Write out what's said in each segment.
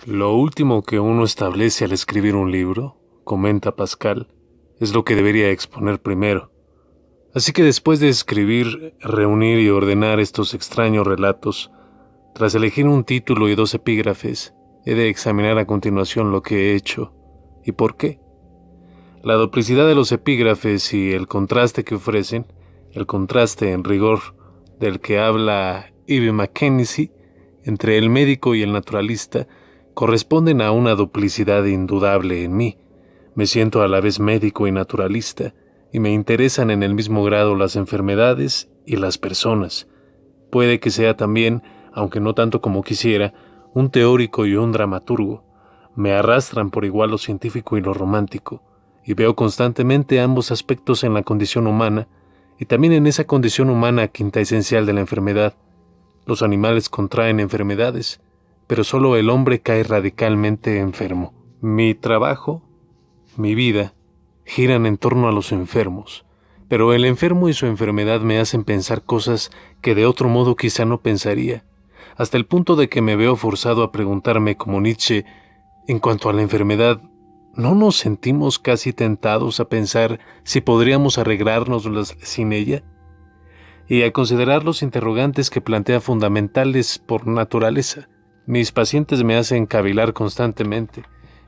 Lo último que uno establece al escribir un libro, comenta Pascal, es lo que debería exponer primero. Así que después de escribir, reunir y ordenar estos extraños relatos, tras elegir un título y 2 epígrafes, he de examinar a continuación lo que he hecho y por qué. La duplicidad de los epígrafes y el contraste que ofrecen, el contraste en rigor del que habla Eve Mackenzie entre el médico y el naturalista, corresponden a una duplicidad indudable en mí. Me siento a la vez médico y naturalista, y me interesan en el mismo grado las enfermedades y las personas. Puede que sea también, aunque no tanto como quisiera, un teórico y un dramaturgo. Me arrastran por igual lo científico y lo romántico, y veo constantemente ambos aspectos en la condición humana, y también en esa condición humana quinta esencial de la enfermedad. Los animales contraen enfermedades, pero solo el hombre cae radicalmente enfermo. Mi trabajo, mi vida, giran en torno a los enfermos, pero el enfermo y su enfermedad me hacen pensar cosas que de otro modo quizá no pensaría, hasta el punto de que me veo forzado a preguntarme como Nietzsche, en cuanto a la enfermedad, ¿no nos sentimos casi tentados a pensar si podríamos arreglárnoslas sin ella? Y a considerar los interrogantes que plantea fundamentales por naturaleza. Mis pacientes me hacen cavilar constantemente,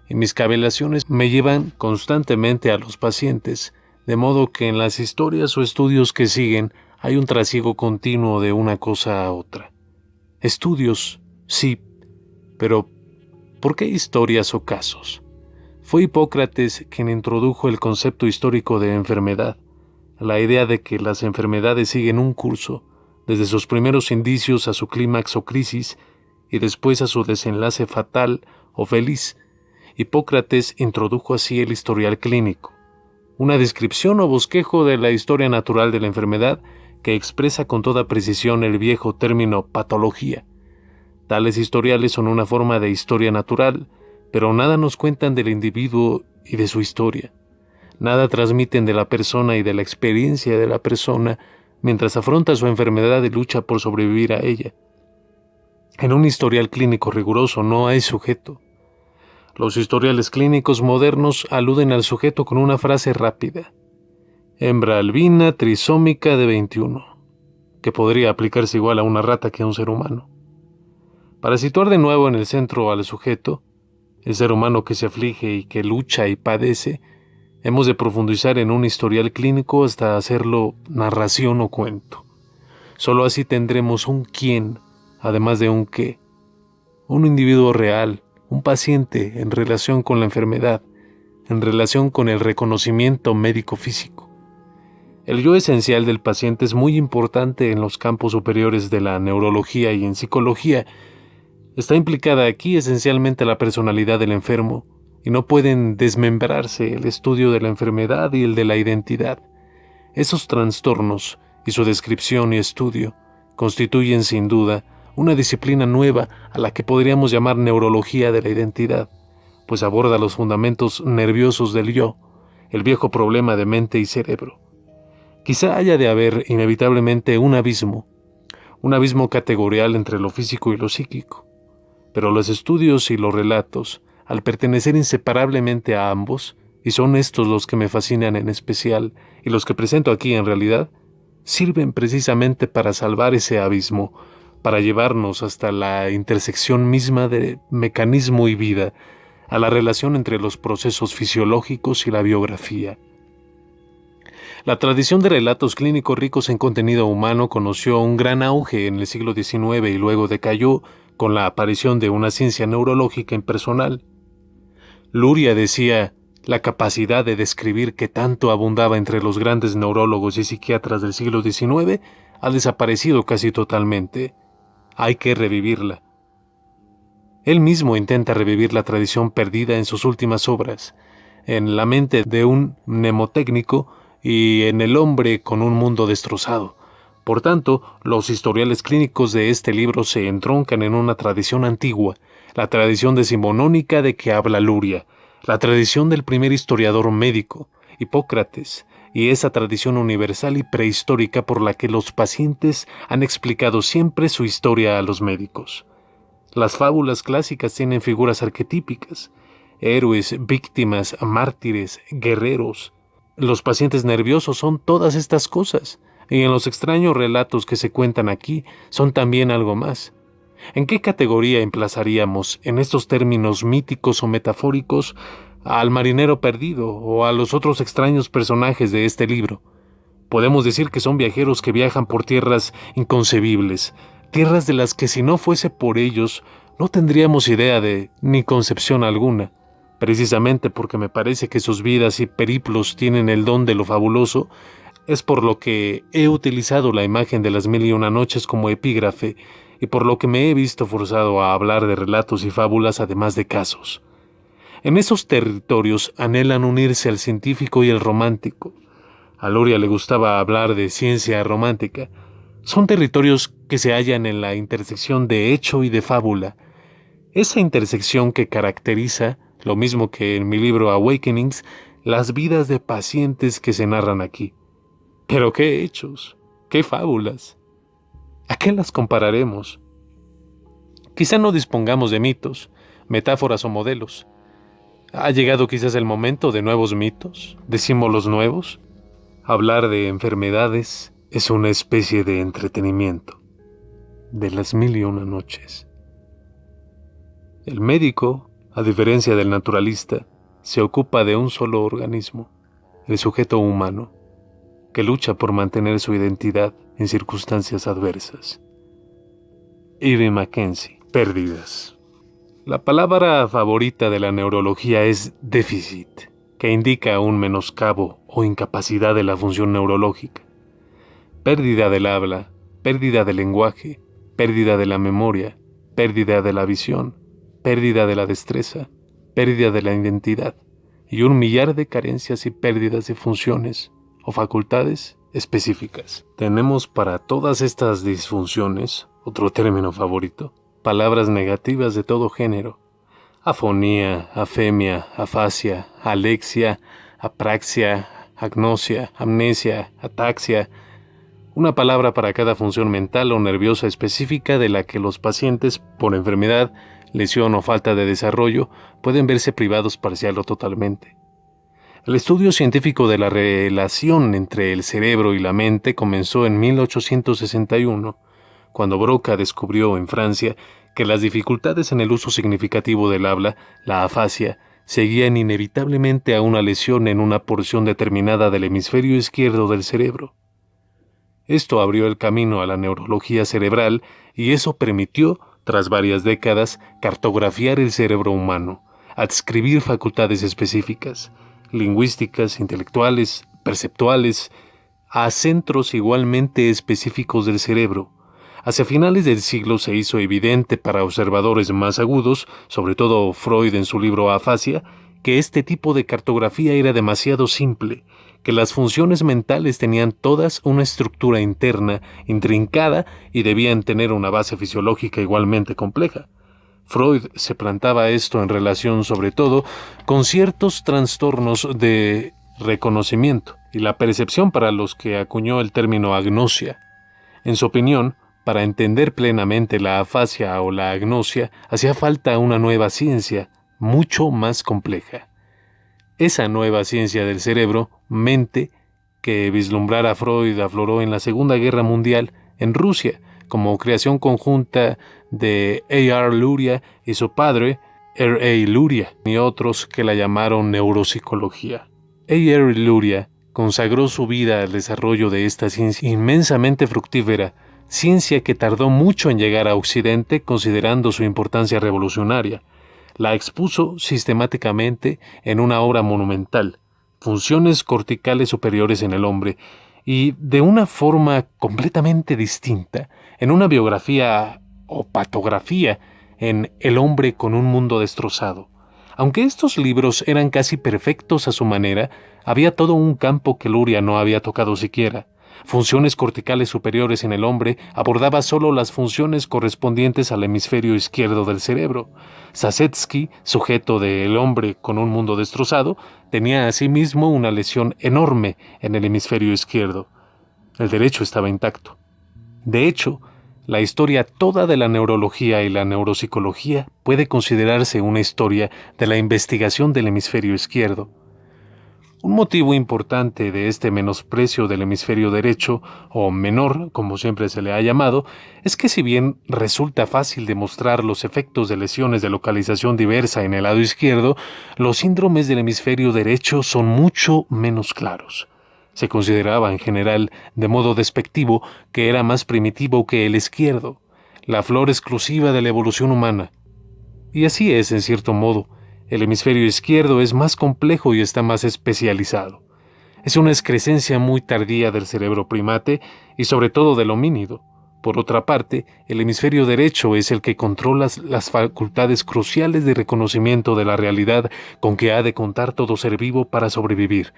y mis cavilaciones me llevan constantemente a los pacientes, de modo que en las historias o estudios que siguen hay un trasiego continuo de una cosa a otra. Estudios, sí, pero ¿por qué historias o casos? Fue Hipócrates quien introdujo el concepto histórico de enfermedad, la idea de que las enfermedades siguen un curso, desde sus primeros indicios a su clímax o crisis, y después a su desenlace fatal o feliz. Hipócrates introdujo así el historial clínico, una descripción o bosquejo de la historia natural de la enfermedad que expresa con toda precisión el viejo término patología. Tales historiales son una forma de historia natural, pero nada nos cuentan del individuo y de su historia. Nada transmiten de la persona y de la experiencia de la persona mientras afronta su enfermedad y lucha por sobrevivir a ella. En un historial clínico riguroso no hay sujeto. Los historiales clínicos modernos aluden al sujeto con una frase rápida: hembra albina trisómica de 21, que podría aplicarse igual a una rata que a un ser humano. Para situar de nuevo en el centro al sujeto, el ser humano que se aflige y que lucha y padece, hemos de profundizar en un historial clínico hasta hacerlo narración o cuento. Solo así tendremos un quién, además de un qué, un individuo real, un paciente en relación con la enfermedad, en relación con el reconocimiento médico-físico. El yo esencial del paciente es muy importante en los campos superiores de la neurología y en psicología. Está implicada aquí esencialmente la personalidad del enfermo, y no pueden desmembrarse el estudio de la enfermedad y el de la identidad. Esos trastornos y su descripción y estudio constituyen sin duda una disciplina nueva a la que podríamos llamar neurología de la identidad, pues aborda los fundamentos nerviosos del yo, el viejo problema de mente y cerebro. Quizá haya de haber inevitablemente un abismo categorial entre lo físico y lo psíquico, pero los estudios y los relatos, al pertenecer inseparablemente a ambos, y son estos los que me fascinan en especial, y los que presento aquí en realidad, sirven precisamente para salvar ese abismo, para llevarnos hasta la intersección misma de mecanismo y vida, a la relación entre los procesos fisiológicos y la biografía. La tradición de relatos clínicos ricos en contenido humano conoció un gran auge en el siglo XIX y luego decayó con la aparición de una ciencia neurológica impersonal. Luria decía: la capacidad de describir que tanto abundaba entre los grandes neurólogos y psiquiatras del siglo XIX ha desaparecido casi totalmente. Hay que revivirla. Él mismo intenta revivir la tradición perdida en sus últimas obras, en la mente de un mnemotécnico y en el hombre con un mundo destrozado. Por tanto, los historiales clínicos de este libro se entroncan en una tradición antigua, la tradición decimonónica de que habla Luria, la tradición del primer historiador médico, Hipócrates, y esa tradición universal y prehistórica por la que los pacientes han explicado siempre su historia a los médicos. Las fábulas clásicas tienen figuras arquetípicas: héroes, víctimas, mártires, guerreros. Los pacientes nerviosos son todas estas cosas, y en los extraños relatos que se cuentan aquí son también algo más. ¿En qué categoría emplazaríamos, en estos términos míticos o metafóricos, al marinero perdido o a los otros extraños personajes de este libro? Podemos decir que son viajeros que viajan por tierras inconcebibles, tierras de las que si no fuese por ellos no tendríamos idea de ni concepción alguna. Precisamente porque me parece que sus vidas y periplos tienen el don de lo fabuloso, es por lo que he utilizado la imagen de las 1001 noches como epígrafe y por lo que me he visto forzado a hablar de relatos y fábulas además de casos. En esos territorios anhelan unirse al científico y el romántico. A Luria le gustaba hablar de ciencia romántica. Son territorios que se hallan en la intersección de hecho y de fábula. Esa intersección que caracteriza, lo mismo que en mi libro Awakenings, las vidas de pacientes que se narran aquí. Pero qué hechos, qué fábulas. ¿A qué las compararemos? Quizá no dispongamos de mitos, metáforas o modelos. ¿Ha llegado quizás el momento de nuevos mitos, de símbolos nuevos? Hablar de enfermedades es una especie de entretenimiento, de las 1001 noches. El médico, a diferencia del naturalista, se ocupa de un solo organismo, el sujeto humano, que lucha por mantener su identidad en circunstancias adversas. Eve Mackenzie, pérdidas. La palabra favorita de la neurología es déficit, que indica un menoscabo o incapacidad de la función neurológica. Pérdida del habla, pérdida del lenguaje, pérdida de la memoria, pérdida de la visión, pérdida de la destreza, pérdida de la identidad y un millar de carencias y pérdidas de funciones o facultades específicas. Tenemos para todas estas disfunciones, otro término favorito, palabras negativas de todo género: afonía, afemia, afasia, alexia, apraxia, agnosia, amnesia, ataxia. Una palabra para cada función mental o nerviosa específica de la que los pacientes, por enfermedad, lesión o falta de desarrollo, pueden verse privados parcial o totalmente. El estudio científico de la relación entre el cerebro y la mente comenzó en 1861, cuando Broca descubrió en Francia que las dificultades en el uso significativo del habla, la afasia, seguían inevitablemente a una lesión en una porción determinada del hemisferio izquierdo del cerebro. Esto abrió el camino a la neurología cerebral y eso permitió, tras varias décadas, cartografiar el cerebro humano, adscribir facultades específicas, lingüísticas, intelectuales, perceptuales, a centros igualmente específicos del cerebro. Hacia finales del siglo se hizo evidente para observadores más agudos, sobre todo Freud en su libro Afasia, que este tipo de cartografía era demasiado simple, que las funciones mentales tenían todas una estructura interna, intrincada, y debían tener una base fisiológica igualmente compleja. Freud se plantaba esto en relación sobre todo con ciertos trastornos de reconocimiento y la percepción, para los que acuñó el término agnosia. En su opinión, para entender plenamente la afasia o la agnosia, hacía falta una nueva ciencia, mucho más compleja. Esa nueva ciencia del cerebro, mente, que vislumbrara Freud, afloró en la Segunda Guerra Mundial en Rusia, como creación conjunta de A.R. Luria y su padre, R.A. Luria, y otros que la llamaron neuropsicología. A.R. Luria consagró su vida al desarrollo de esta ciencia inmensamente fructífera, ciencia que tardó mucho en llegar a Occidente considerando su importancia revolucionaria. La expuso sistemáticamente en una obra monumental, Funciones corticales superiores en el hombre, y de una forma completamente distinta, en una biografía o patografía en El hombre con un mundo destrozado. Aunque estos libros eran casi perfectos a su manera, había todo un campo que Luria no había tocado siquiera. Funciones corticales superiores en el hombre abordaba solo las funciones correspondientes al hemisferio izquierdo del cerebro. Sasetsky, sujeto de El hombre con un mundo destrozado, tenía asimismo una lesión enorme en el hemisferio izquierdo. El derecho estaba intacto. De hecho, La historia toda de la neurología y la neuropsicología puede considerarse una historia de la investigación del hemisferio izquierdo. Un motivo importante de este menosprecio del hemisferio derecho, o menor, como siempre se le ha llamado, es que si bien resulta fácil demostrar los efectos de lesiones de localización diversa en el lado izquierdo, los síndromes del hemisferio derecho son mucho menos claros. Se consideraba en general, de modo despectivo, que era más primitivo que el izquierdo, la flor exclusiva de la evolución humana. Y así es, en cierto modo. El hemisferio izquierdo es más complejo y está más especializado. Es una excrescencia muy tardía del cerebro primate y sobre todo del homínido. Por otra parte, el hemisferio derecho es el que controla las facultades cruciales de reconocimiento de la realidad con que ha de contar todo ser vivo para sobrevivir.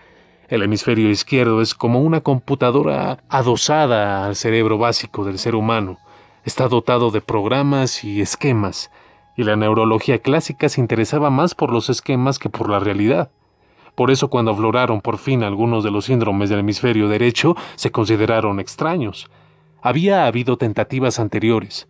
El hemisferio izquierdo es como una computadora adosada al cerebro básico del ser humano. Está dotado de programas y esquemas, y la neurología clásica se interesaba más por los esquemas que por la realidad. Por eso cuando afloraron por fin algunos de los síndromes del hemisferio derecho, se consideraron extraños. Había habido tentativas anteriores.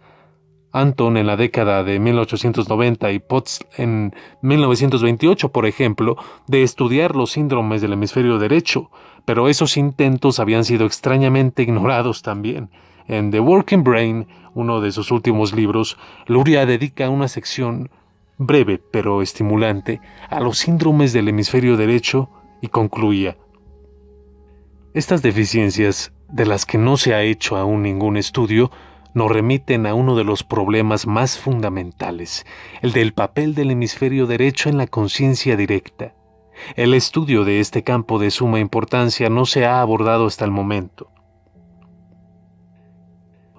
Anton en la década de 1890 y Potts en 1928, por ejemplo, de estudiar los síndromes del hemisferio derecho, pero esos intentos habían sido extrañamente ignorados también. En The Working Brain, uno de sus últimos libros, Luria dedica una sección breve pero estimulante a los síndromes del hemisferio derecho y concluía: estas deficiencias, de las que no se ha hecho aún ningún estudio, nos remiten a uno de los problemas más fundamentales, el del papel del hemisferio derecho en la conciencia directa. El estudio de este campo de suma importancia no se ha abordado hasta el momento.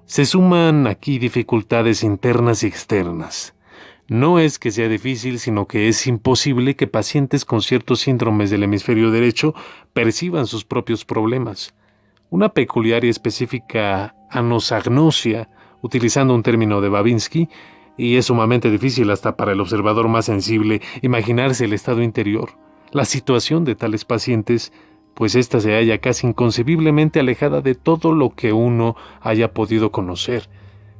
Se suman aquí dificultades internas y externas. No es que sea difícil, sino que es imposible que pacientes con ciertos síndromes del hemisferio derecho perciban sus propios problemas. Una peculiar y específica anosagnosia, utilizando un término de Babinski, y es sumamente difícil hasta para el observador más sensible imaginarse el estado interior, la situación de tales pacientes, pues ésta se halla casi inconcebiblemente alejada de todo lo que uno haya podido conocer.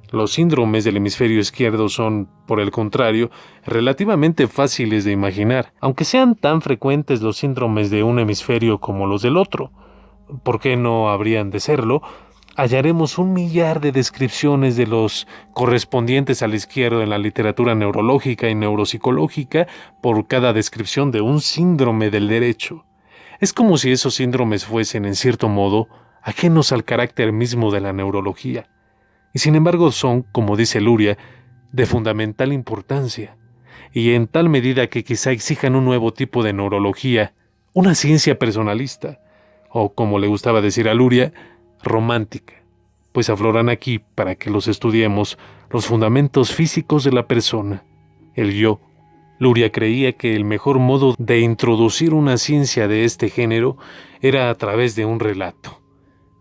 Los síndromes del hemisferio izquierdo son, por el contrario, relativamente fáciles de imaginar, aunque sean tan frecuentes los síndromes de un hemisferio como los del otro. ¿Por qué no habrían de serlo? Hallaremos 1.000.000 de descripciones de los correspondientes al izquierdo en la literatura neurológica y neuropsicológica por cada descripción de un síndrome del derecho. Es como si esos síndromes fuesen, en cierto modo, ajenos al carácter mismo de la neurología. Y sin embargo son, como dice Luria, de fundamental importancia, y en tal medida que quizá exijan un nuevo tipo de neurología, una ciencia personalista, o como le gustaba decir a Luria, romántica, pues afloran aquí, para que los estudiemos, los fundamentos físicos de la persona, el yo. Luria creía que el mejor modo de introducir una ciencia de este género era a través de un relato,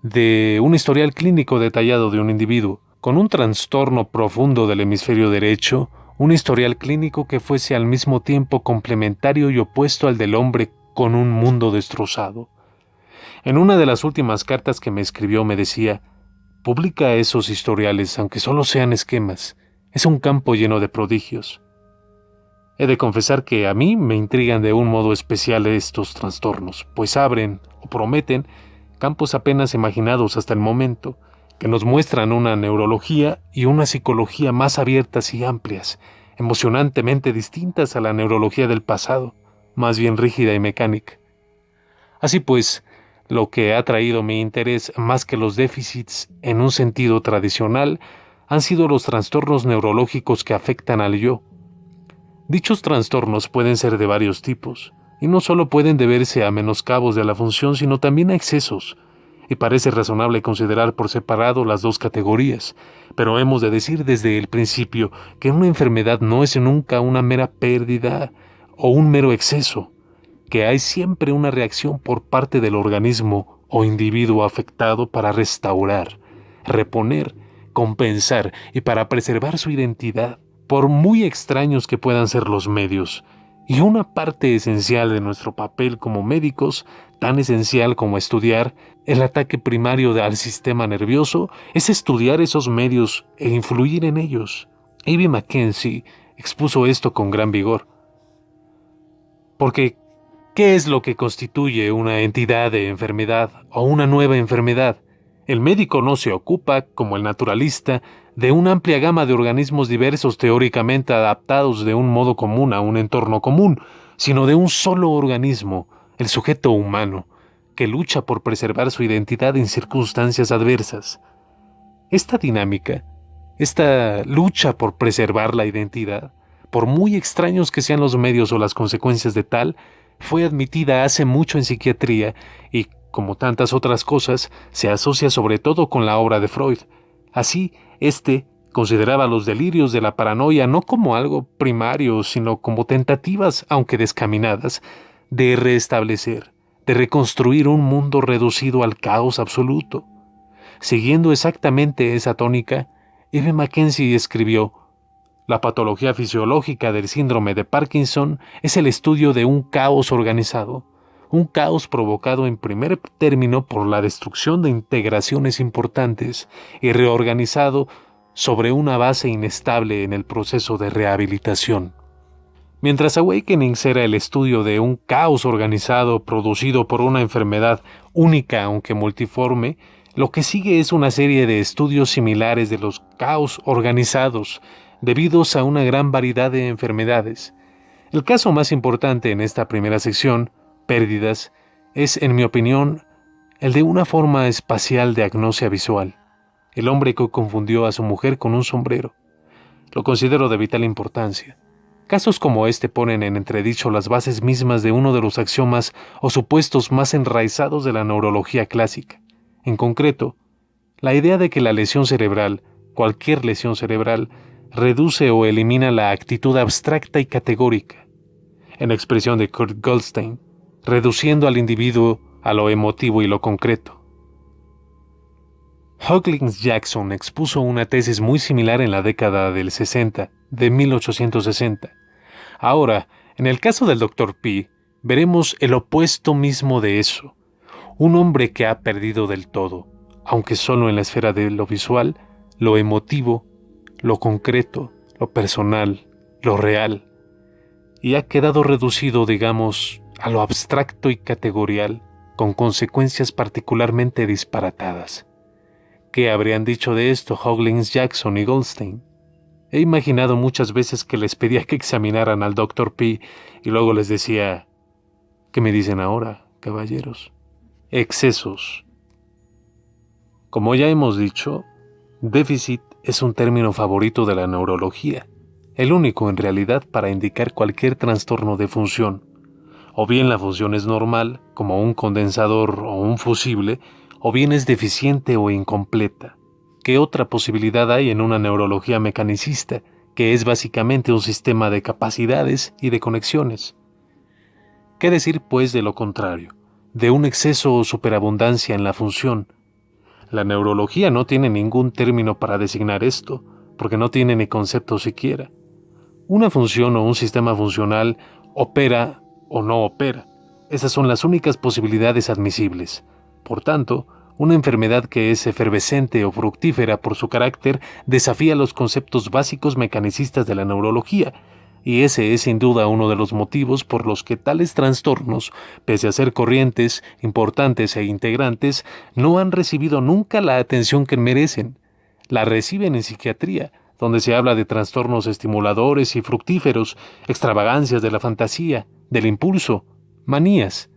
de un historial clínico detallado de un individuo, con un trastorno profundo del hemisferio derecho, un historial clínico que fuese al mismo tiempo complementario y opuesto al del hombre con un mundo destrozado. En una de las últimas cartas que me escribió me decía: publica esos historiales, aunque solo sean esquemas. Es un campo lleno de prodigios. He de confesar que a mí me intrigan de un modo especial estos trastornos, pues abren, o prometen, campos apenas imaginados hasta el momento, que nos muestran una neurología y una psicología más abiertas y amplias, emocionantemente distintas a la neurología del pasado, más bien rígida y mecánica. Así pues, lo que ha traído mi interés más que los déficits en un sentido tradicional han sido los trastornos neurológicos que afectan al yo. Dichos trastornos pueden ser de varios tipos, y no solo pueden deberse a menoscabos de la función, sino también a excesos, y parece razonable considerar por separado las dos categorías, pero hemos de decir desde el principio que una enfermedad no es nunca una mera pérdida o un mero exceso, que hay siempre una reacción por parte del organismo o individuo afectado para restaurar, reponer, compensar y para preservar su identidad, por muy extraños que puedan ser los medios. Y una parte esencial de nuestro papel como médicos, tan esencial como estudiar el ataque primario al sistema nervioso, es estudiar esos medios e influir en ellos. Ivy Mackenzie expuso esto con gran vigor. Porque, ¿qué es lo que constituye una entidad de enfermedad o una nueva enfermedad? El médico no se ocupa, como el naturalista, de una amplia gama de organismos diversos teóricamente adaptados de un modo común a un entorno común, sino de un solo organismo, el sujeto humano, que lucha por preservar su identidad en circunstancias adversas. Esta dinámica, esta lucha por preservar la identidad, por muy extraños que sean los medios o las consecuencias de tal, fue admitida hace mucho en psiquiatría y, como tantas otras cosas, se asocia sobre todo con la obra de Freud. Así, consideraba los delirios de la paranoia no como algo primario, sino como tentativas, aunque descaminadas, de restablecer, de reconstruir un mundo reducido al caos absoluto. Siguiendo exactamente esa tónica, Eve Mackenzie escribió: la patología fisiológica del síndrome de Parkinson es el estudio de un caos organizado, un caos provocado en primer término por la destrucción de integraciones importantes y reorganizado sobre una base inestable en el proceso de rehabilitación. Mientras Awakenings era el estudio de un caos organizado producido por una enfermedad única aunque multiforme, lo que sigue es una serie de estudios similares de los caos organizados debidos a una gran variedad de enfermedades. El caso más importante en esta primera sección, pérdidas, es, en mi opinión, el de una forma espacial de agnosia visual. El hombre que confundió a su mujer con un sombrero. Lo considero de vital importancia. Casos como este ponen en entredicho las bases mismas de uno de los axiomas o supuestos más enraizados de la neurología clásica. En concreto, la idea de que la lesión cerebral, cualquier lesión cerebral, reduce o elimina la actitud abstracta y categórica. En expresión de Kurt Goldstein, reduciendo al individuo a lo emotivo y lo concreto. Hawkins Jackson expuso una tesis muy similar en la década del 60, de 1860. Ahora, en el caso del Dr. P, veremos el opuesto mismo de eso. Un hombre que ha perdido del todo, aunque solo en la esfera de lo visual, lo emotivo, lo concreto, lo personal, lo real, y ha quedado reducido, digamos, a lo abstracto y categorial, con consecuencias particularmente disparatadas. ¿Qué habrían dicho de esto Hawkins Jackson y Goldstein? He imaginado muchas veces que les pedía que examinaran al Dr. P y luego les decía: ¿qué me dicen ahora, caballeros? Excesos. Como ya hemos dicho, déficit es un término favorito de la neurología, el único en realidad para indicar cualquier trastorno de función. O bien la función es normal, como un condensador o un fusible, o bien es deficiente o incompleta. ¿Qué otra posibilidad hay en una neurología mecanicista, que es básicamente un sistema de capacidades y de conexiones? ¿Qué decir, pues, de lo contrario, de un exceso o superabundancia en la función? La neurología no tiene ningún término para designar esto, porque no tiene ni concepto siquiera. Una función o un sistema funcional opera o no opera. Esas son las únicas posibilidades admisibles. Por tanto, una enfermedad que es efervescente o fructífera por su carácter desafía los conceptos básicos mecanicistas de la neurología, y ese es sin duda uno de los motivos por los que tales trastornos, pese a ser corrientes, importantes e integrantes, no han recibido nunca la atención que merecen. La reciben en psiquiatría, donde se habla de trastornos estimuladores y fructíferos, extravagancias de la fantasía, del impulso, manías,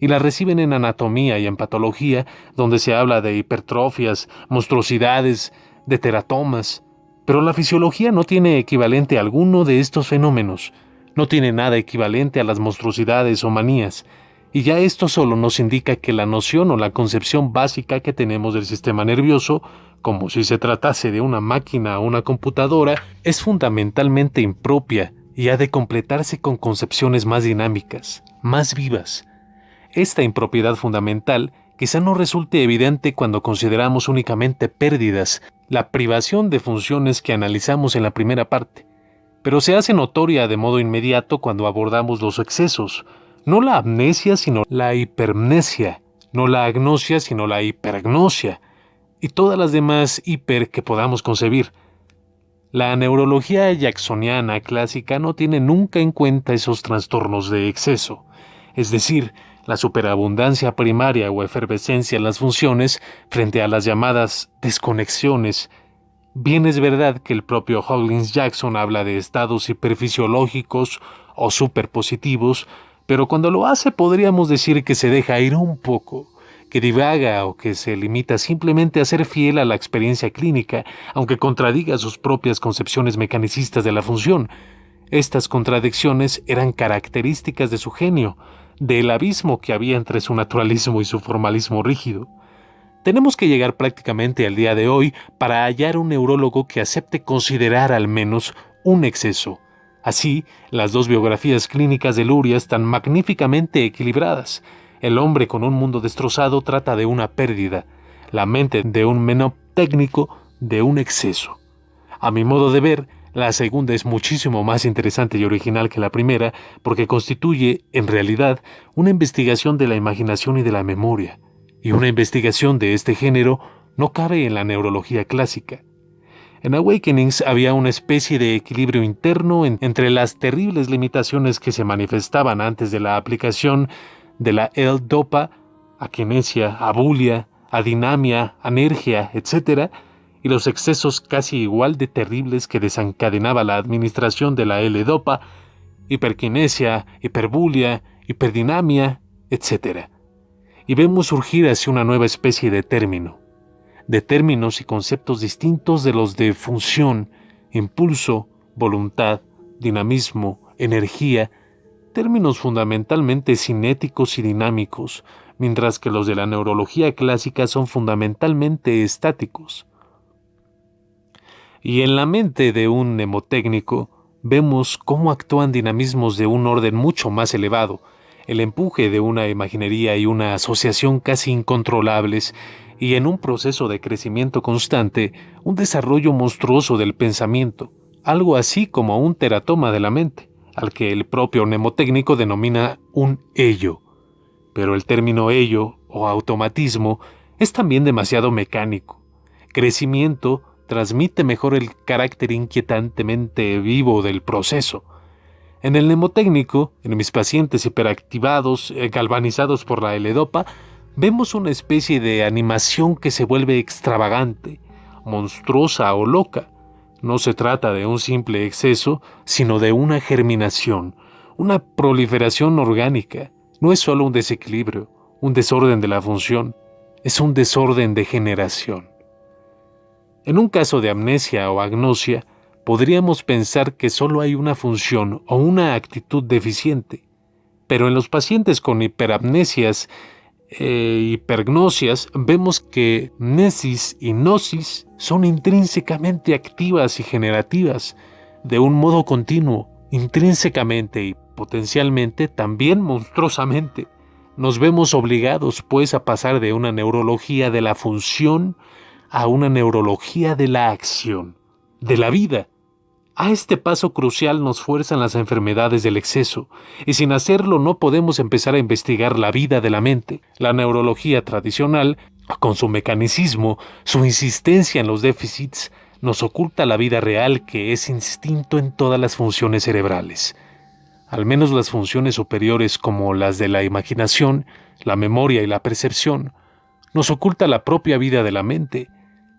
y la reciben en anatomía y en patología, donde se habla de hipertrofias, monstruosidades, de teratomas. Pero la fisiología no tiene equivalente a alguno de estos fenómenos, no tiene nada equivalente a las monstruosidades o manías, y ya esto solo nos indica que la noción o la concepción básica que tenemos del sistema nervioso, como si se tratase de una máquina o una computadora, es fundamentalmente impropia y ha de completarse con concepciones más dinámicas, más vivas. Esta impropiedad fundamental quizá no resulte evidente cuando consideramos únicamente pérdidas, la privación de funciones que analizamos en la primera parte. pero se hace notoria de modo inmediato cuando abordamos los excesos. No la amnesia, sino la hipermnesia. No la agnosia, sino la hiperagnosia. Y todas las demás hiper que podamos concebir. La neurología jacksoniana clásica no tiene nunca en cuenta esos trastornos de exceso, es decir, la superabundancia primaria o efervescencia en las funciones frente a las llamadas desconexiones. Bien es verdad que el propio Hollins Jackson habla de estados hiperfisiológicos o superpositivos, pero cuando lo hace podríamos decir que se deja ir un poco, que divaga o que se limita simplemente a ser fiel a la experiencia clínica, aunque contradiga sus propias concepciones mecanicistas de la función. Estas contradicciones eran características de su genio, del abismo que había entre su naturalismo y su formalismo rígido. Tenemos que llegar prácticamente al día de hoy para hallar un neurólogo que acepte considerar al menos un exceso. Así, las dos biografías clínicas de Luria están magníficamente equilibradas. El hombre con un mundo destrozado trata de una pérdida, la mente de un mnemotécnico de un exceso. A mi modo de ver, la segunda es muchísimo más interesante y original que la primera porque constituye, en realidad, una investigación de la imaginación y de la memoria. Y una investigación de este género no cabe en la neurología clásica. En Awakenings había una especie de equilibrio interno entre las terribles limitaciones que se manifestaban antes de la aplicación de la L-dopa, akinesia, abulia, adinamia, anergia, etc., y los excesos casi igual de terribles que desencadenaba la administración de la L-dopa, hiperquinesia, hiperbulia, hiperdinamia, etc. Y vemos surgir así una nueva especie de término, de términos y conceptos distintos de los de función, impulso, voluntad, dinamismo, energía, términos fundamentalmente cinéticos y dinámicos, mientras que los de la neurología clásica son fundamentalmente estáticos. Y en la mente de un mnemotécnico vemos cómo actúan dinamismos de un orden mucho más elevado, el empuje de una imaginería y una asociación casi incontrolables, y en un proceso de crecimiento constante, un desarrollo monstruoso del pensamiento, algo así como un teratoma de la mente, al que el propio mnemotécnico denomina un ello. Pero el término ello, o automatismo, es también demasiado mecánico. Crecimiento transmite mejor el carácter inquietantemente vivo del proceso. En el mnemotécnico, en mis pacientes hiperactivados, galvanizados por la L-dopa, vemos una especie de animación que se vuelve extravagante, monstruosa o loca. No se trata de un simple exceso, sino de una germinación, una proliferación orgánica. No es solo un desequilibrio, un desorden de la función, es un desorden de generación. En un caso de amnesia o agnosia, podríamos pensar que solo hay una función o una actitud deficiente, pero en los pacientes con hiperamnesias hipergnosias vemos que mnesis y gnosis son intrínsecamente activas y generativas, de un modo continuo, intrínsecamente y potencialmente también monstruosamente. Nos vemos obligados, pues, a pasar de una neurología de la función a una neurología de la acción, de la vida. A este paso crucial nos fuerzan las enfermedades del exceso, y sin hacerlo no podemos empezar a investigar la vida de la mente. La neurología tradicional, con su mecanicismo, su insistencia en los déficits, nos oculta la vida real que es instinto en todas las funciones cerebrales. Al menos las funciones superiores como las de la imaginación, la memoria y la percepción, nos oculta la propia vida de la mente.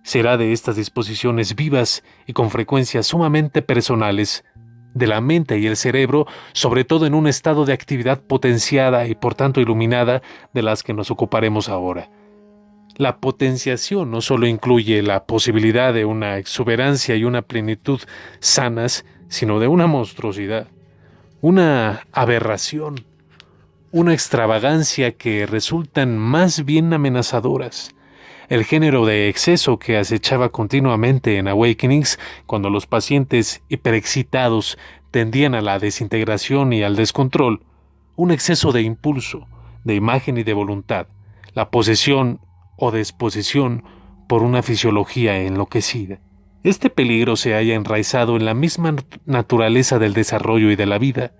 Será de estas disposiciones vivas y con frecuencias sumamente personales de la mente y el cerebro, sobre todo en un estado de actividad potenciada y por tanto iluminada, de las que nos ocuparemos ahora. La potenciación no solo incluye la posibilidad de una exuberancia y una plenitud sanas, sino de una monstruosidad, una aberración, una extravagancia que resultan más bien amenazadoras. El género de exceso que acechaba continuamente en Awakenings cuando los pacientes hiperexcitados tendían a la desintegración y al descontrol, un exceso de impulso, de imagen y de voluntad, la posesión o desposesión por una fisiología enloquecida. Este peligro se halla enraizado en la misma naturaleza del desarrollo y de la vida.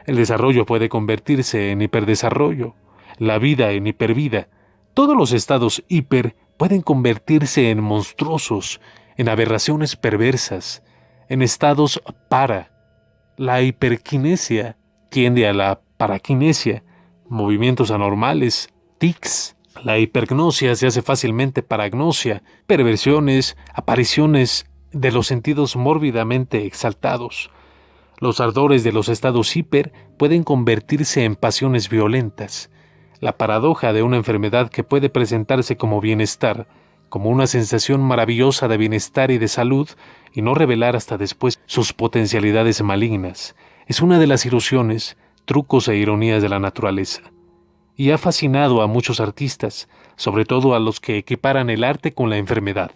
El desarrollo puede convertirse en hiperdesarrollo, la vida en hipervida. Todos los estados hiper pueden convertirse en monstruosos, en aberraciones perversas, en estados para. La hiperquinesia tiende a la paraquinesia, movimientos anormales, tics. La hipergnosia se hace fácilmente paragnosia, perversiones, apariciones de los sentidos mórbidamente exaltados. Los ardores de los estados hiper pueden convertirse en pasiones violentas. La paradoja de una enfermedad que puede presentarse como bienestar, como una sensación maravillosa de bienestar y de salud, y no revelar hasta después sus potencialidades malignas, es una de las ilusiones, trucos e ironías de la naturaleza. Y ha fascinado a muchos artistas, sobre todo a los que equiparan el arte con la enfermedad.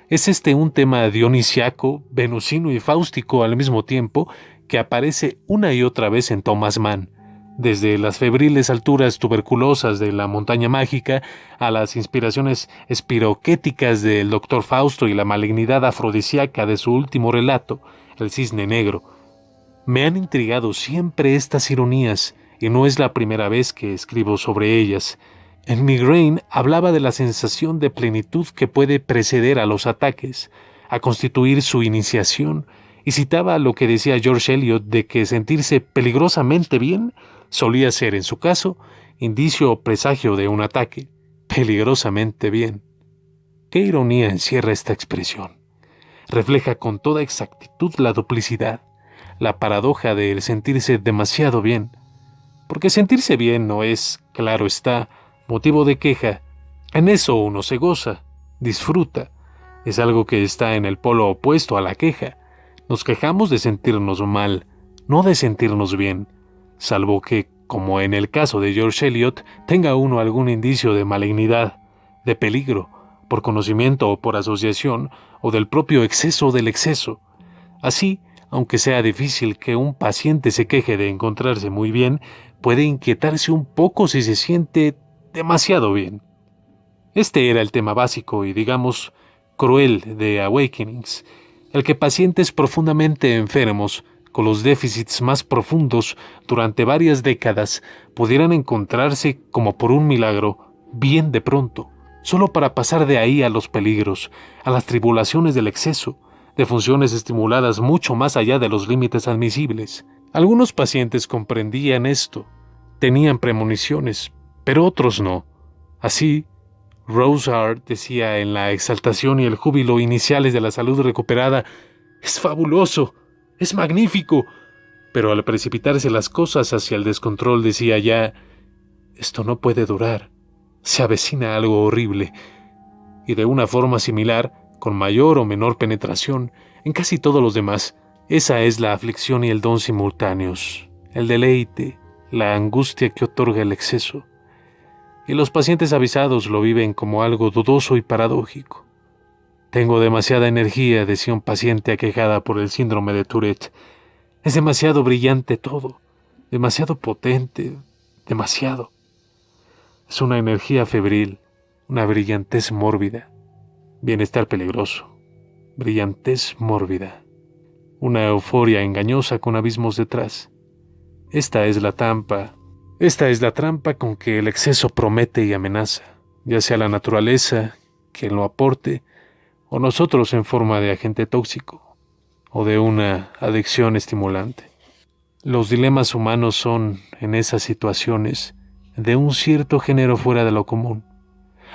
Es este un tema dionisiaco, venusino y fáustico al mismo tiempo que aparece una y otra vez en Thomas Mann, desde las febriles alturas tuberculosas de la montaña mágica a las inspiraciones espiroquéticas del Dr. Fausto y la malignidad afrodisíaca de su último relato, El Cisne Negro. Me han intrigado siempre estas ironías y no es la primera vez que escribo sobre ellas. En Migraine hablaba de la sensación de plenitud que puede preceder a los ataques, a constituir su iniciación, y citaba lo que decía George Eliot de que sentirse peligrosamente bien solía ser, en su caso, indicio o presagio de un ataque. Peligrosamente bien. ¿Qué ironía encierra esta expresión? Refleja con toda exactitud la duplicidad, la paradoja de el sentirse demasiado bien. Porque sentirse bien no es, claro está, motivo de queja. En eso uno se goza, disfruta. Es algo que está en el polo opuesto a la queja. Nos quejamos de sentirnos mal, no de sentirnos bien, salvo que, como en el caso de George Eliot, tenga uno algún indicio de malignidad, de peligro, por conocimiento o por asociación, o del propio exceso del exceso. Así, aunque sea difícil que un paciente se queje de encontrarse muy bien, puede inquietarse un poco si se siente demasiado bien. Este era el tema básico y, digamos, cruel de Awakenings, el que pacientes profundamente enfermos, con los déficits más profundos durante varias décadas, pudieran encontrarse, como por un milagro, bien de pronto, solo para pasar de ahí a los peligros, a las tribulaciones del exceso, de funciones estimuladas mucho más allá de los límites admisibles. Algunos pacientes comprendían esto, tenían premoniciones, pero otros no. Así, Rosehart decía en la exaltación y el júbilo iniciales de la salud recuperada: «Es fabuloso, es magnífico», pero al precipitarse las cosas hacia el descontrol decía ya: «Esto no puede durar, se avecina algo horrible». Y de una forma similar, con mayor o menor penetración, en casi todos los demás, esa es la aflicción y el don simultáneos, el deleite, la angustia que otorga el exceso. Y los pacientes avisados lo viven como algo dudoso y paradójico. «Tengo demasiada energía», decía un paciente aquejada por el síndrome de Tourette. «Es demasiado brillante todo, demasiado potente, demasiado». Es una energía febril, una brillantez mórbida, bienestar peligroso, brillantez mórbida, una euforia engañosa con abismos detrás. Esta es la trampa con que el exceso promete y amenaza, ya sea la naturaleza, quien lo aporte, o nosotros en forma de agente tóxico, o de una adicción estimulante. Los dilemas humanos son, en esas situaciones, de un cierto género fuera de lo común.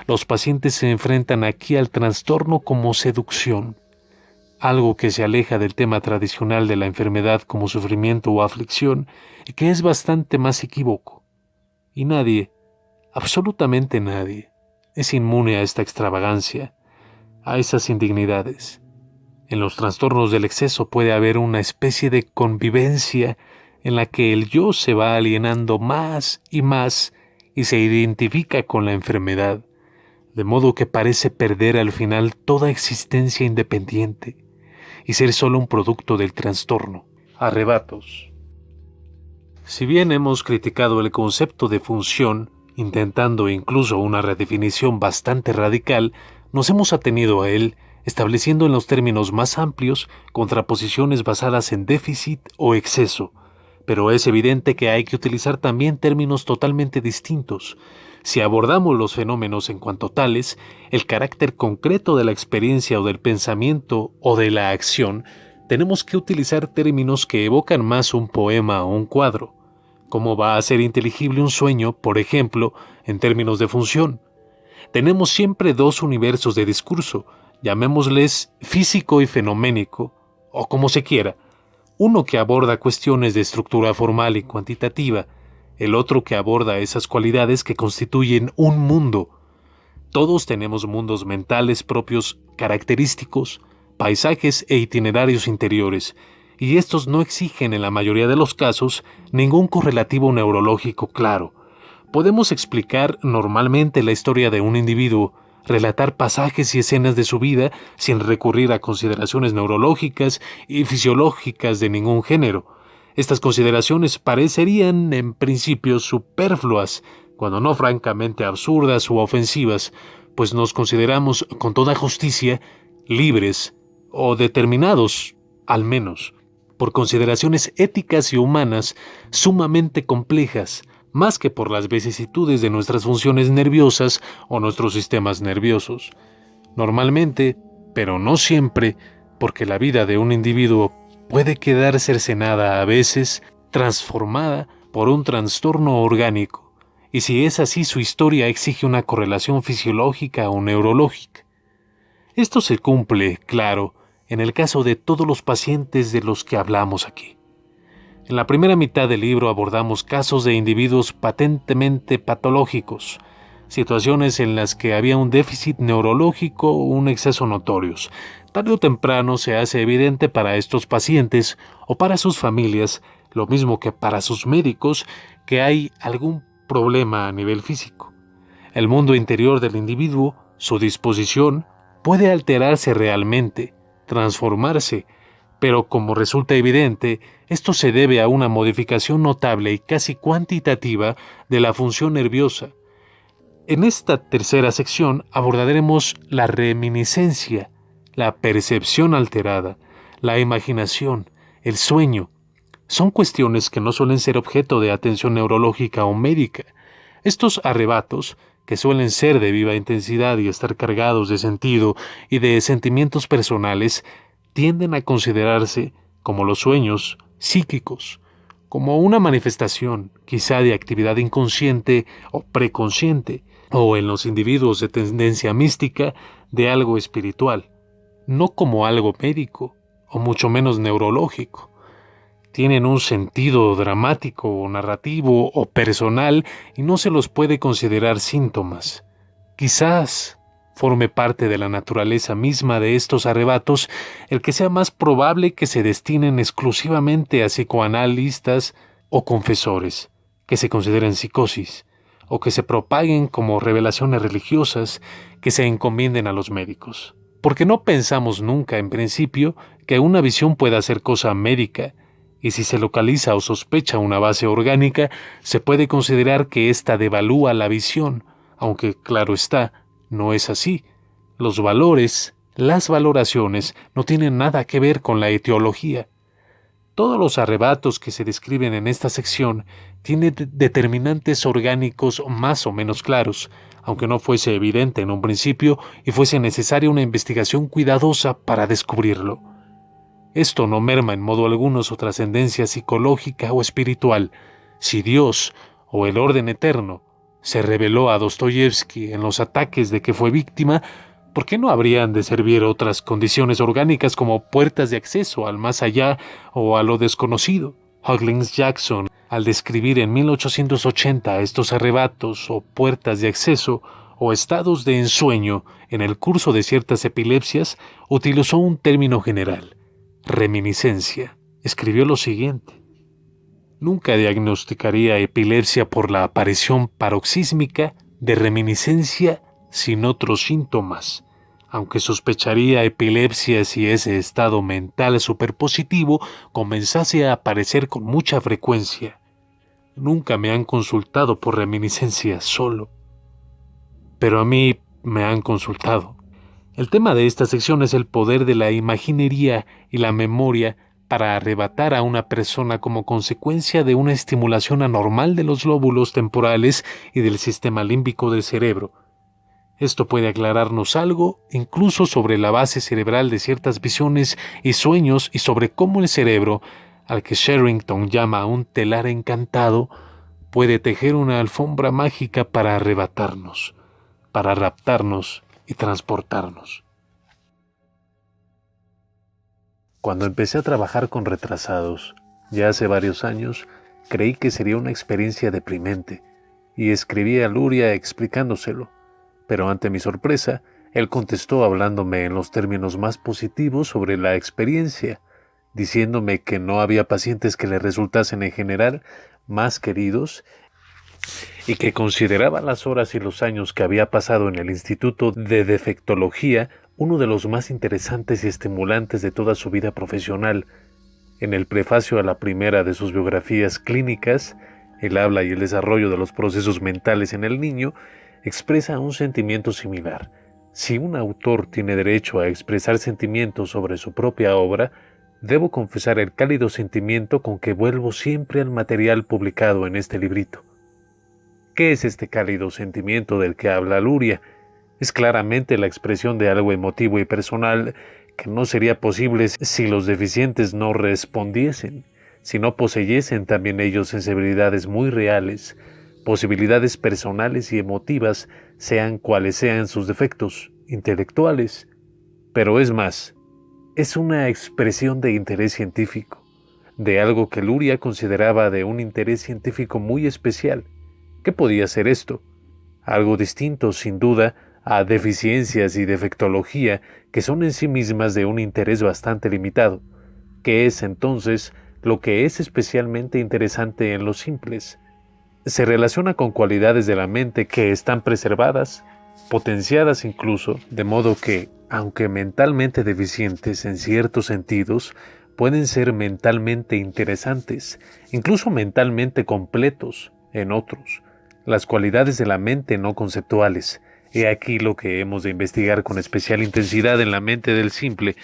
Los pacientes se enfrentan aquí al trastorno como seducción, algo que se aleja del tema tradicional de la enfermedad como sufrimiento o aflicción, y que es bastante más equívoco. Y nadie, absolutamente nadie, es inmune a esta extravagancia, a esas indignidades. En los trastornos del exceso puede haber una especie de convivencia en la que el yo se va alienando más y se identifica con la enfermedad, de modo que parece perder al final toda existencia independiente y ser solo un producto del trastorno. Arrebatos. Si bien hemos criticado el concepto de función, intentando incluso una redefinición bastante radical, nos hemos atenido a él estableciendo en los términos más amplios contraposiciones basadas en déficit o exceso. Pero es evidente que hay que utilizar también términos totalmente distintos. Si abordamos los fenómenos en cuanto tales, el carácter concreto de la experiencia o del pensamiento o de la acción, tenemos que utilizar términos que evocan más un poema o un cuadro. ¿Cómo va a ser inteligible un sueño, por ejemplo, en términos de función? Tenemos siempre dos universos de discurso, llamémosles físico y fenoménico, o como se quiera. Uno que aborda cuestiones de estructura formal y cuantitativa, el otro que aborda esas cualidades que constituyen un mundo. Todos tenemos mundos mentales propios característicos, paisajes e itinerarios interiores, y estos no exigen en la mayoría de los casos ningún correlativo neurológico claro. Podemos explicar normalmente la historia de un individuo, relatar pasajes y escenas de su vida sin recurrir a consideraciones neurológicas y fisiológicas de ningún género. Estas consideraciones parecerían en principio superfluas, cuando no francamente absurdas u ofensivas, pues nos consideramos con toda justicia libres o determinados, al menos, por consideraciones éticas y humanas sumamente complejas, más que por las vicisitudes de nuestras funciones nerviosas o nuestros sistemas nerviosos. Normalmente, pero no siempre, porque la vida de un individuo puede quedar cercenada a veces, transformada por un trastorno orgánico, y si es así su historia exige una correlación fisiológica o neurológica. Esto se cumple, claro, en el caso de todos los pacientes de los que hablamos aquí. En la primera mitad del libro abordamos casos de individuos patentemente patológicos, situaciones en las que había un déficit neurológico o un exceso notorios. Tarde o temprano se hace evidente para estos pacientes o para sus familias, lo mismo que para sus médicos, que hay algún problema a nivel físico. El mundo interior del individuo, su disposición, puede alterarse realmente, transformarse, pero como resulta evidente, esto se debe a una modificación notable y casi cuantitativa de la función nerviosa. En esta tercera sección abordaremos la reminiscencia, la percepción alterada, la imaginación, el sueño. Son cuestiones que no suelen ser objeto de atención neurológica o médica. Estos arrebatos, que suelen ser de viva intensidad y estar cargados de sentido y de sentimientos personales, tienden a considerarse, como los sueños, psíquicos, como una manifestación, quizá de actividad inconsciente o preconsciente, o en los individuos de tendencia mística, de algo espiritual, no como algo médico, o mucho menos neurológico. Tienen un sentido dramático o narrativo o personal y no se los puede considerar síntomas. Quizás forme parte de la naturaleza misma de estos arrebatos el que sea más probable que se destinen exclusivamente a psicoanalistas o confesores, que se consideren psicosis, o que se propaguen como revelaciones religiosas que se encomienden a los médicos. Porque no pensamos nunca, en principio, que una visión pueda ser cosa médica, y si se localiza o sospecha una base orgánica, se puede considerar que ésta devalúa la visión, aunque, claro está, no es así. Los valores, las valoraciones, no tienen nada que ver con la etiología. Todos los arrebatos que se describen en esta sección tienen determinantes orgánicos más o menos claros, aunque no fuese evidente en un principio y fuese necesaria una investigación cuidadosa para descubrirlo. Esto no merma en modo alguno su trascendencia psicológica o espiritual. Si Dios, o el orden eterno, se reveló a Dostoyevsky en los ataques de que fue víctima, ¿por qué no habrían de servir otras condiciones orgánicas como puertas de acceso al más allá o a lo desconocido? Huggins Jackson, al describir en 1880 estos arrebatos o puertas de acceso o estados de ensueño en el curso de ciertas epilepsias, utilizó un término general: reminiscencia. Escribió lo siguiente: nunca diagnosticaría epilepsia por la aparición paroxísmica de reminiscencia sin otros síntomas, aunque sospecharía epilepsia si ese estado mental superpositivo comenzase a aparecer con mucha frecuencia. Nunca me han consultado por reminiscencia solo, pero a mí me han consultado. El tema de esta sección es el poder de la imaginería y la memoria para arrebatar a una persona como consecuencia de una estimulación anormal de los lóbulos temporales y del sistema límbico del cerebro. Esto puede aclararnos algo, incluso sobre la base cerebral de ciertas visiones y sueños y sobre cómo el cerebro, al que Sherrington llama un telar encantado, puede tejer una alfombra mágica para arrebatarnos, para raptarnos y transportarnos. Cuando empecé a trabajar con retrasados, ya hace varios años, creí que sería una experiencia deprimente y escribí a Luria explicándoselo. Pero ante mi sorpresa, él contestó hablándome en los términos más positivos sobre la experiencia, diciéndome que no había pacientes que le resultasen en general más queridos y que consideraba las horas y los años que había pasado en el Instituto de Defectología uno de los más interesantes y estimulantes de toda su vida profesional. En el prefacio a la primera de sus biografías clínicas, El habla y el desarrollo de los procesos mentales en el niño, expresa un sentimiento similar. Si un autor tiene derecho a expresar sentimientos sobre su propia obra, debo confesar el cálido sentimiento con que vuelvo siempre al material publicado en este librito. ¿Qué es este cálido sentimiento del que habla Luria? Es claramente la expresión de algo emotivo y personal que no sería posible si los deficientes no respondiesen, si no poseyesen también ellos sensibilidades muy reales, posibilidades personales y emotivas, sean cuales sean sus defectos intelectuales. Pero es más, es una expresión de interés científico, de algo que Luria consideraba de un interés científico muy especial. ¿Qué podía ser esto? Algo distinto, sin duda, a deficiencias y defectología que son en sí mismas de un interés bastante limitado. ¿Qué es entonces lo que es especialmente interesante en los simples? Se relaciona con cualidades de la mente que están preservadas, potenciadas incluso, de modo que, aunque mentalmente deficientes en ciertos sentidos, pueden ser mentalmente interesantes, incluso mentalmente completos en otros. Las cualidades de la mente no conceptuales. He aquí lo que hemos de investigar con especial intensidad en la mente del simple,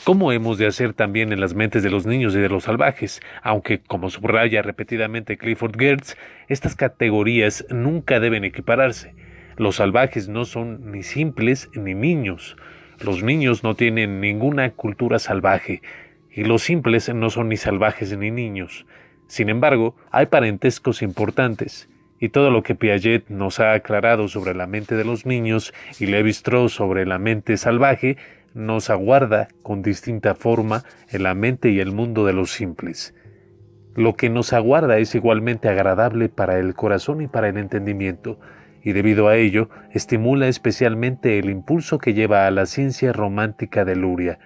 como hemos de hacer también en las mentes de los niños y de los salvajes, aunque, como subraya repetidamente Clifford Geertz, estas categorías nunca deben equipararse. Los salvajes no son ni simples ni niños. Los niños no tienen ninguna cultura salvaje, y los simples no son ni salvajes ni niños. Sin embargo, hay parentescos importantes, y todo lo que Piaget nos ha aclarado sobre la mente de los niños y Lévi-Strauss sobre la mente salvaje nos aguarda con distinta forma en la mente y el mundo de los simples. Lo que nos aguarda es igualmente agradable para el corazón y para el entendimiento, y debido a ello estimula especialmente el impulso que lleva a la ciencia romántica de Luria.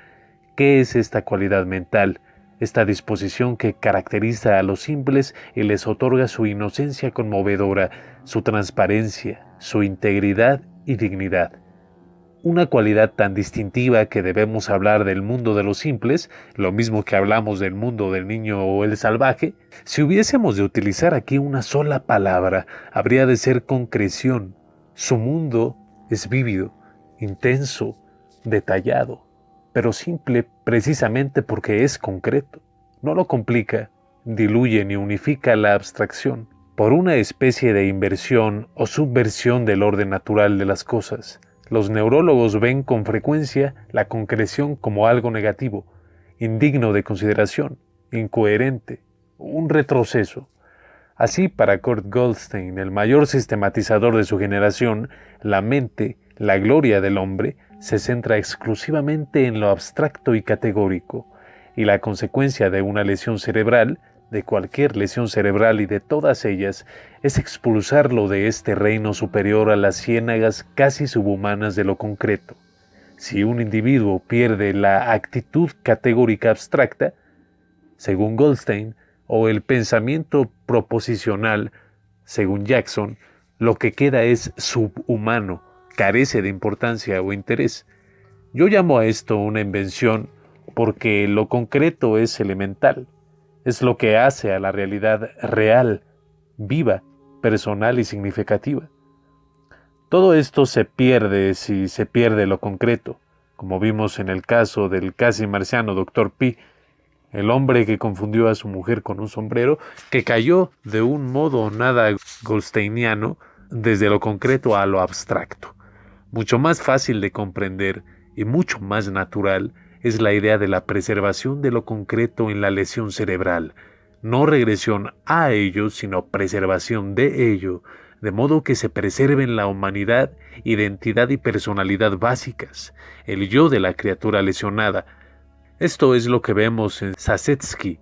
¿Qué es esta cualidad mental? Esta disposición que caracteriza a los simples y les otorga su inocencia conmovedora, su transparencia, su integridad y dignidad. Una cualidad tan distintiva que debemos hablar del mundo de los simples, lo mismo que hablamos del mundo del niño o el salvaje. Si hubiésemos de utilizar aquí una sola palabra, habría de ser concreción. Su mundo es vívido, intenso, detallado, pero simple precisamente porque es concreto. No lo complica, diluye ni unifica la abstracción por una especie de inversión o subversión del orden natural de las cosas. Los neurólogos ven con frecuencia la concreción como algo negativo, indigno de consideración, incoherente, un retroceso. Así, para Kurt Goldstein, el mayor sistematizador de su generación, la mente, la gloria del hombre, se centra exclusivamente en lo abstracto y categórico, y la consecuencia de una lesión cerebral, de cualquier lesión cerebral y de todas ellas, es expulsarlo de este reino superior a las ciénagas casi subhumanas de lo concreto. Si un individuo pierde la actitud categórica abstracta, según Goldstein, o el pensamiento proposicional, según Jackson, lo que queda es subhumano, carece de importancia o interés. Yo llamo a esto una invención porque lo concreto es elemental, es lo que hace a la realidad real, viva, personal y significativa. Todo esto se pierde si se pierde lo concreto, como vimos en el caso del casi marciano Dr. Pi, el hombre que confundió a su mujer con un sombrero, que cayó de un modo nada goldsteiniano desde lo concreto a lo abstracto. Mucho más fácil de comprender y mucho más natural es la idea de la preservación de lo concreto en la lesión cerebral, no regresión a ello, sino preservación de ello, de modo que se preserven la humanidad, identidad y personalidad básicas, el yo de la criatura lesionada. Esto es lo que vemos en Sasetsky,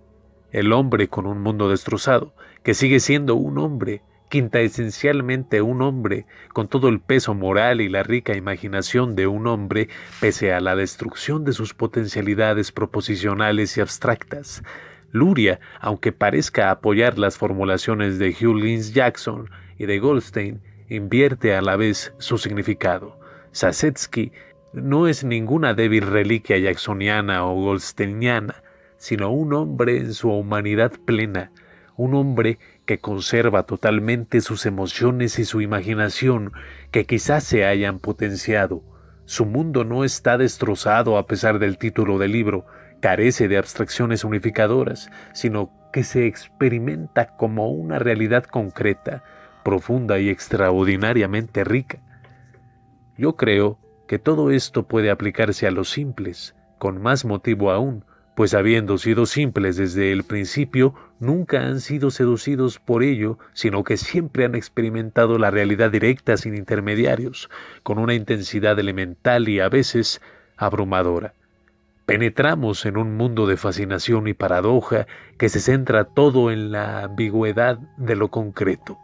el hombre con un mundo destrozado, que sigue siendo un hombre, quintaesencialmente un hombre, con todo el peso moral y la rica imaginación de un hombre, pese a la destrucción de sus potencialidades proposicionales y abstractas. Luria, aunque parezca apoyar las formulaciones de Hugh Lins Jackson y de Goldstein, invierte a la vez su significado. Sasetsky no es ninguna débil reliquia jacksoniana o goldsteiniana, sino un hombre en su humanidad plena, un hombre que conserva totalmente sus emociones y su imaginación, que quizás se hayan potenciado. Su mundo no está destrozado a pesar del título del libro, carece de abstracciones unificadoras, sino que se experimenta como una realidad concreta, profunda y extraordinariamente rica. Yo creo que todo esto puede aplicarse a los simples, con más motivo aún, pues habiendo sido simples desde el principio, nunca han sido seducidos por ello, sino que siempre han experimentado la realidad directa sin intermediarios, con una intensidad elemental y a veces abrumadora. Penetramos en un mundo de fascinación y paradoja que se centra todo en la ambigüedad de lo concreto.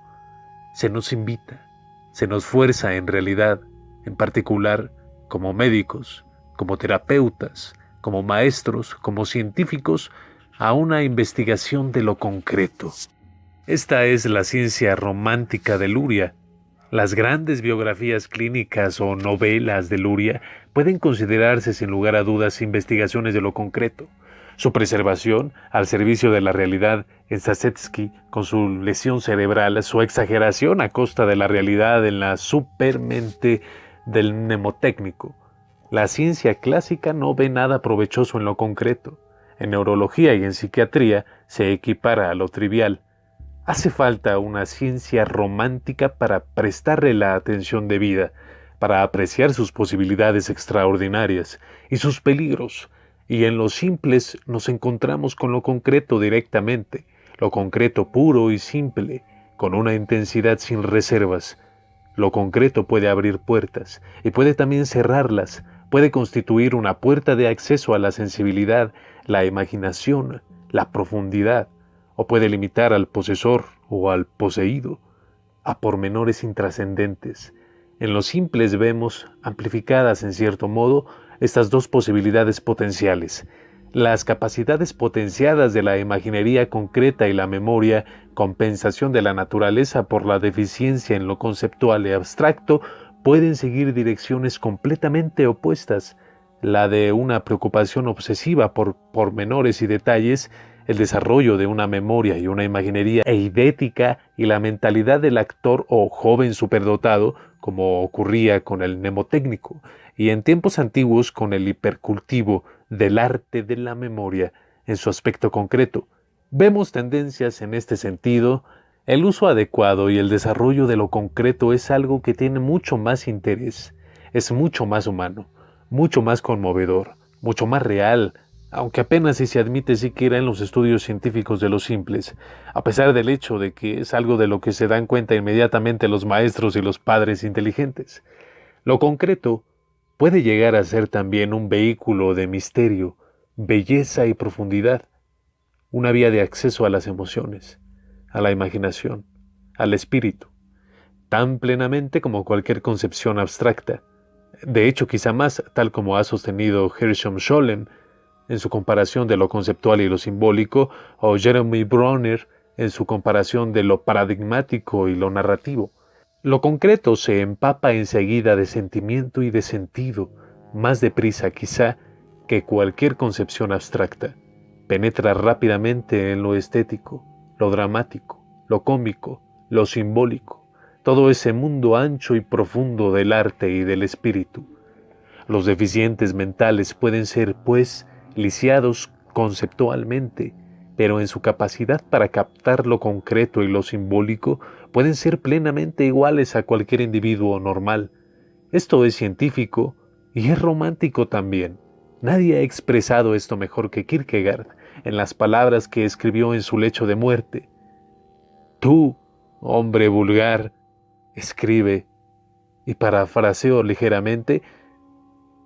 Se nos invita, se nos fuerza en realidad, en particular como médicos, como terapeutas, como maestros, como científicos, a una investigación de lo concreto. Esta es la ciencia romántica de Luria. Las grandes biografías clínicas o novelas de Luria pueden considerarse sin lugar a dudas investigaciones de lo concreto. Su preservación al servicio de la realidad en Sasetsky, con su lesión cerebral, su exageración a costa de la realidad en la supermente del mnemotécnico. La ciencia clásica no ve nada provechoso en lo concreto. En neurología y en psiquiatría se equipara a lo trivial. Hace falta una ciencia romántica para prestarle la atención debida, para apreciar sus posibilidades extraordinarias y sus peligros, y en los simples nos encontramos con lo concreto directamente, lo concreto puro y simple, con una intensidad sin reservas. Lo concreto puede abrir puertas y puede también cerrarlas, puede constituir una puerta de acceso a la sensibilidad, la imaginación, la profundidad, o puede limitar al posesor o al poseído a pormenores intrascendentes. En los simples vemos, amplificadas en cierto modo, estas dos posibilidades potenciales. Las capacidades potenciadas de la imaginería concreta y la memoria, compensación de la naturaleza por la deficiencia en lo conceptual y abstracto, pueden seguir direcciones completamente opuestas. La de una preocupación obsesiva por pormenores y detalles, el desarrollo de una memoria y una imaginería eidética y la mentalidad del actor o joven superdotado, como ocurría con el mnemotécnico, y en tiempos antiguos con el hipercultivo del arte de la memoria en su aspecto concreto. Vemos tendencias en este sentido. El uso adecuado y el desarrollo de lo concreto es algo que tiene mucho más interés, es mucho más humano, mucho más conmovedor, mucho más real, aunque apenas si se admite siquiera en los estudios científicos de los simples, a pesar del hecho de que es algo de lo que se dan cuenta inmediatamente los maestros y los padres inteligentes. Lo concreto puede llegar a ser también un vehículo de misterio, belleza y profundidad, una vía de acceso a las emociones, a la imaginación, al espíritu, tan plenamente como cualquier concepción abstracta. De hecho, quizá más, tal como ha sostenido Gershom Scholem en su comparación de lo conceptual y lo simbólico, o Jeremy Brunner en su comparación de lo paradigmático y lo narrativo. Lo concreto se empapa enseguida de sentimiento y de sentido, más deprisa quizá que cualquier concepción abstracta. Penetra rápidamente en lo estético, lo dramático, lo cómico, lo simbólico. todo ese mundo ancho y profundo del arte y del espíritu. Los deficientes mentales pueden ser, pues, lisiados conceptualmente, pero en su capacidad para captar lo concreto y lo simbólico pueden ser plenamente iguales a cualquier individuo normal. Esto es científico y es romántico también. Nadie ha expresado esto mejor que Kierkegaard en las palabras que escribió en su lecho de muerte. Tú, hombre vulgar, escribe, y parafraseo ligeramente,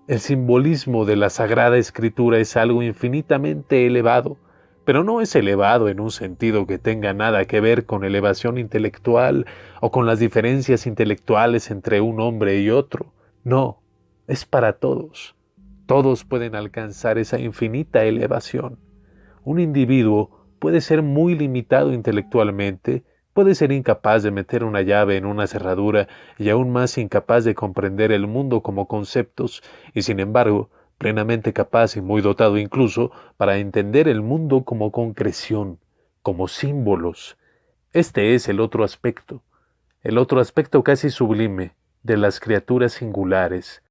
el simbolismo de la Sagrada Escritura es algo infinitamente elevado, pero no es elevado en un sentido que tenga nada que ver con elevación intelectual o con las diferencias intelectuales entre un hombre y otro. No, es para todos. Todos pueden alcanzar esa infinita elevación. Un individuo puede ser muy limitado intelectualmente, puede ser incapaz de meter una llave en una cerradura y aún más incapaz de comprender el mundo como conceptos, y sin embargo, plenamente capaz y muy dotado incluso para entender el mundo como concreción, como símbolos. Este es el otro aspecto casi sublime de las criaturas singulares,